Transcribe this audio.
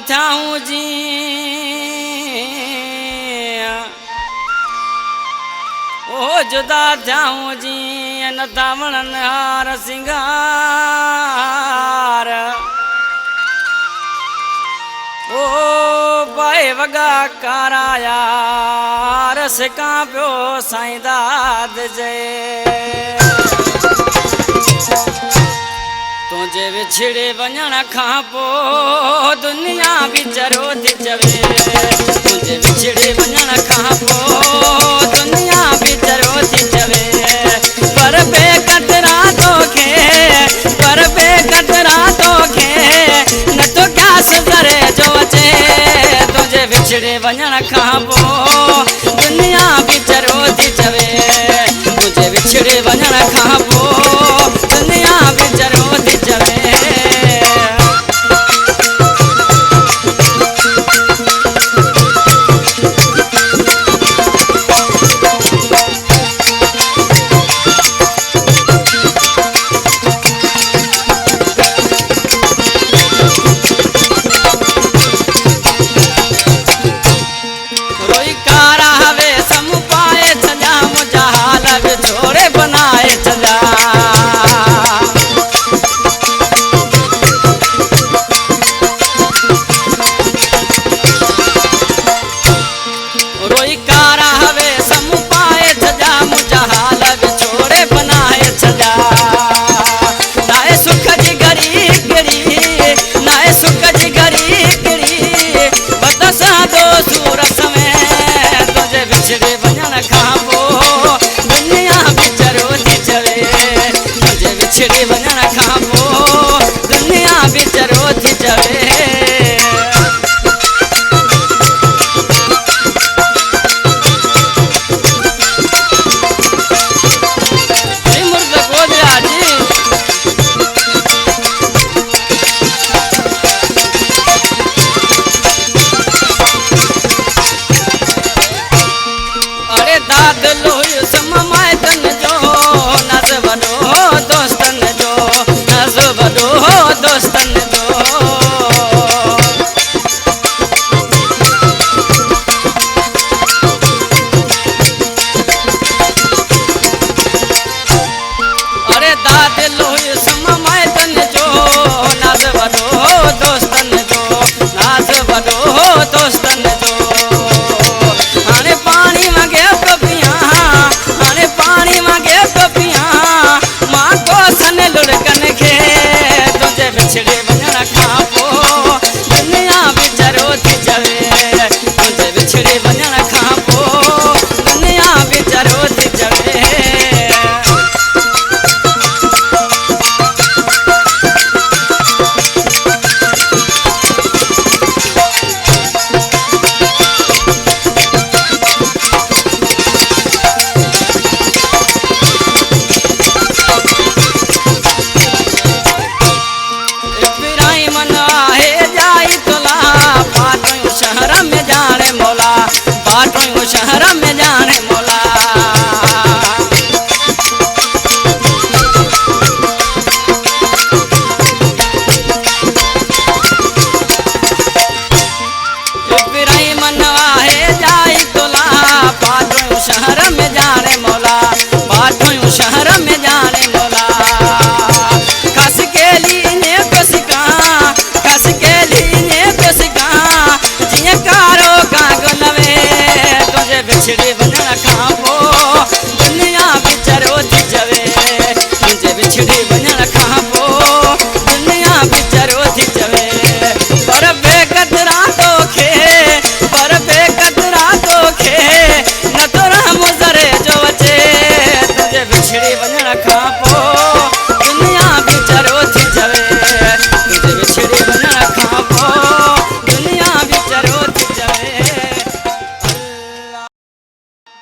थाऊं जी ओ जुदा थाऊं जी न तावणन हार सिंगार ओ पाए वगा काराया रस का प्यो साईं दाद जे तुझे विछड़े वञण खां पोइ दुनिया विचरो थी चवे तुझे विछड़े वञण खां पोइ दुनिया विचरो थी चवे पर बेकतरा तोखे न तो क्या सुधरे जो अचे तुझे विछड़े वञण खां पोइ दुनिया विचरो थी चवे तुझे विछड़े वञण खां पोइ दुनिया विचरो थी चवे रोई कारा हवे सम पाए छजा मुझा हाल विछोड़े बनाए छजा रोई कारा हवे सम पाए छजा मुझा हाल विछोड़े बनाए छजा नाए सुख जी घड़ी गिरी नाए सुख जी घड़ी गिरी बदसा दो सूरत में तुझे विछड़े वञण खां पोइ दुनिया विचरो थी चवे तुझे विछड़े वञण खां पोइ दुनिया विचरो थी चवे दाद लोई सम मायतन जो नज़ वॾो दोस्तन जो नज़ वॾो दोस्तन जो अरे दाद लोई सम मायतन जो नज़ वॾो दोस्तन जो नज़ वॾो दोस्तन जो हाणे पाणी मांगे मां को सन लुड़कन खे तुझे विछड़े वञण खां पोइ दुनिया विचरो थी चवे तुझे विछड़े वञण खां पोइ दुनिया विचरो थी चवे शहर में जाने मौला बाटो शहर में जाने मौला पिराई मनवा है जाई तोला बाटो शहर में जाने मौला बाटो शहर में जाने मौला खस के लिए बसिका खस के लिए बसिका कारो कागल में तुझे विछड़े वञण खां पोइ दुनिया विचरो थी चवे तुझे विछड़े वञण खां पोइ दुनिया विचरो थी चवे पर बेकतरा तोखे न तो राम ज़रे जो अचे तुझे विछड़े वञण खां पोइ